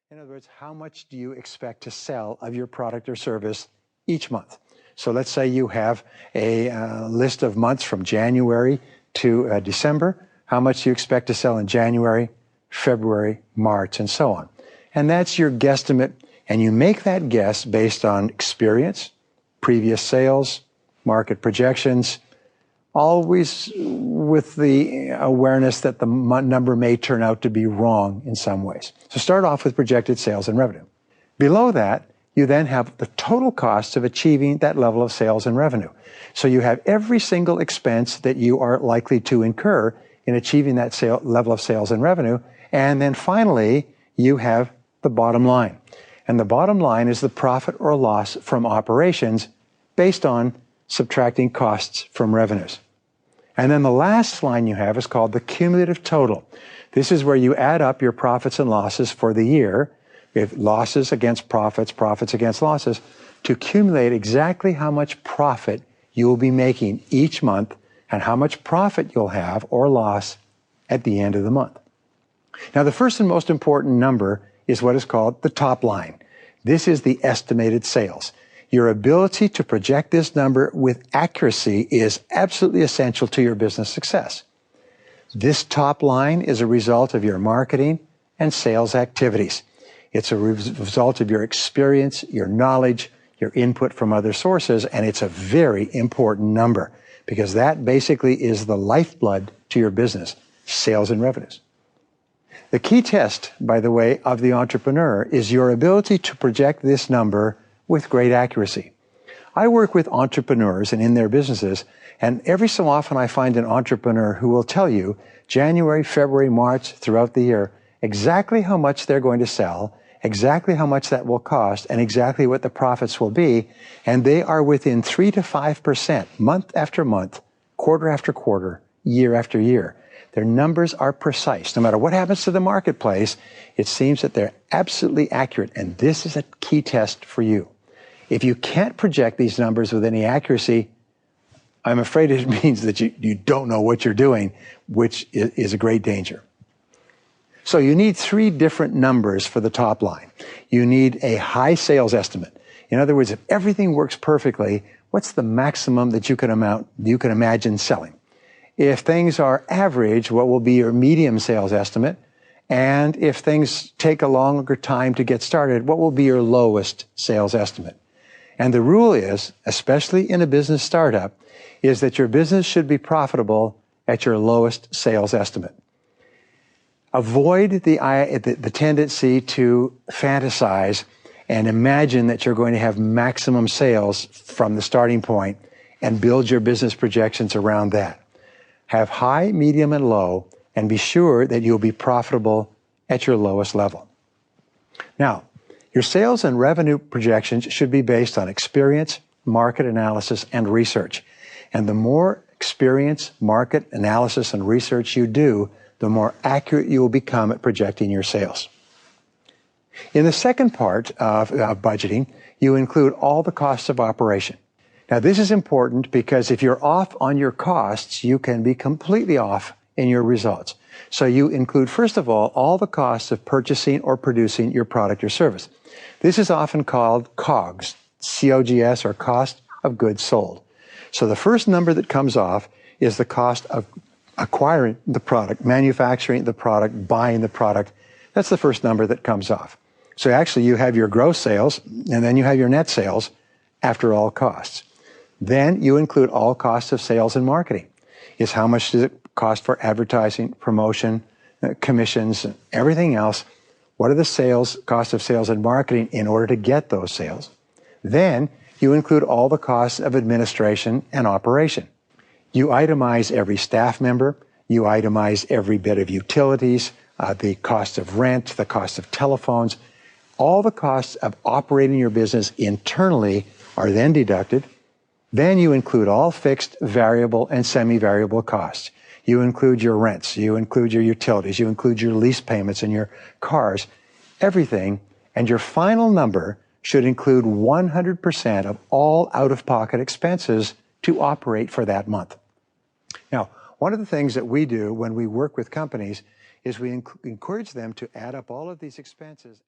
In other words, how much do you expect to sell of your product or service each month? So let's say you have a list of months from January to December. How much do you expect to sell in January, February, March, and so on? And that's your guesstimate, and you make that guess based on experience, previous sales, market projections, always with the awareness that the number may turn out to be wrong in some ways. So start off with projected sales and revenue. Below that, you then have the total cost of achieving that level of sales and revenue. So you have every single expense that you are likely to incur in achieving that level of sales and revenue. And then finally, you have the bottom line. And the bottom line is the profit or loss from operations based on subtracting costs from revenues. And then the last line you have is called the cumulative total. This is where you add up your profits and losses for the year, if losses against profits, profits against losses, to accumulate exactly how much profit you will be making each month and how much profit you'll have or loss at the end of the month. Now, the first and most important number is what is called the top line. This is the estimated sales. Your ability to project this number with accuracy is absolutely essential to your business success. This top line is a result of your marketing and sales activities. It's a result of your experience, your knowledge, your input from other sources, and it's a very important number because that basically is the lifeblood to your business, sales and revenues. The key test, by the way, of the entrepreneur is your ability to project this number with great accuracy. I work with entrepreneurs and in their businesses, and every so often I find an entrepreneur who will tell you January, February, March, throughout the year, exactly how much they're going to sell, exactly how much that will cost, and exactly what the profits will be, and they are within 3 to 5%, month after month, quarter after quarter, year after year. Their numbers are precise. No matter what happens to the marketplace, it seems that they're absolutely accurate, and this is a key test for you. If you can't project these numbers with any accuracy, I'm afraid it means that you don't know what you're doing, which is a great danger. So you need 3 different numbers for the top line. You need a high sales estimate. In other words, if everything works perfectly, what's the maximum that you can imagine selling? If things are average, what will be your medium sales estimate? And if things take a longer time to get started, what will be your lowest sales estimate? And the rule is, especially in a business startup, is that your business should be profitable at your lowest sales estimate. Avoid the tendency to fantasize and imagine that you're going to have maximum sales from the starting point and build your business projections around that. Have high, medium, and low, and be sure that you'll be profitable at your lowest level. Now, your sales and revenue projections should be based on experience, market analysis, and research. And the more experience, market analysis, and research you do, the more accurate you will become at projecting your sales. In the second part of budgeting, you include all the costs of operation. Now, this is important because if you're off on your costs, you can be completely off in your results. So you include, first of all the costs of purchasing or producing your product or service. This is often called COGS, C-O-G-S, or cost of goods sold. So the first number that comes off is the cost of acquiring the product, manufacturing the product, buying the product. That's the first number that comes off. So actually you have your gross sales, and then you have your net sales after all costs. Then you include all costs of sales and marketing. Is how much does it cost for advertising, promotion, commissions, and everything else? What are the cost of sales and marketing in order to get those sales? Then you include all the costs of administration and operation. You itemize every staff member. You itemize every bit of utilities, the cost of rent, the cost of telephones. All the costs of operating your business internally are then deducted. Then you include all fixed, variable, and semi-variable costs. You include your rents, you include your utilities, you include your lease payments and your cars, everything, and your final number should include 100% of all out-of-pocket expenses to operate for that month. Now, one of the things that we do when we work with companies is we encourage them to add up all of these expenses.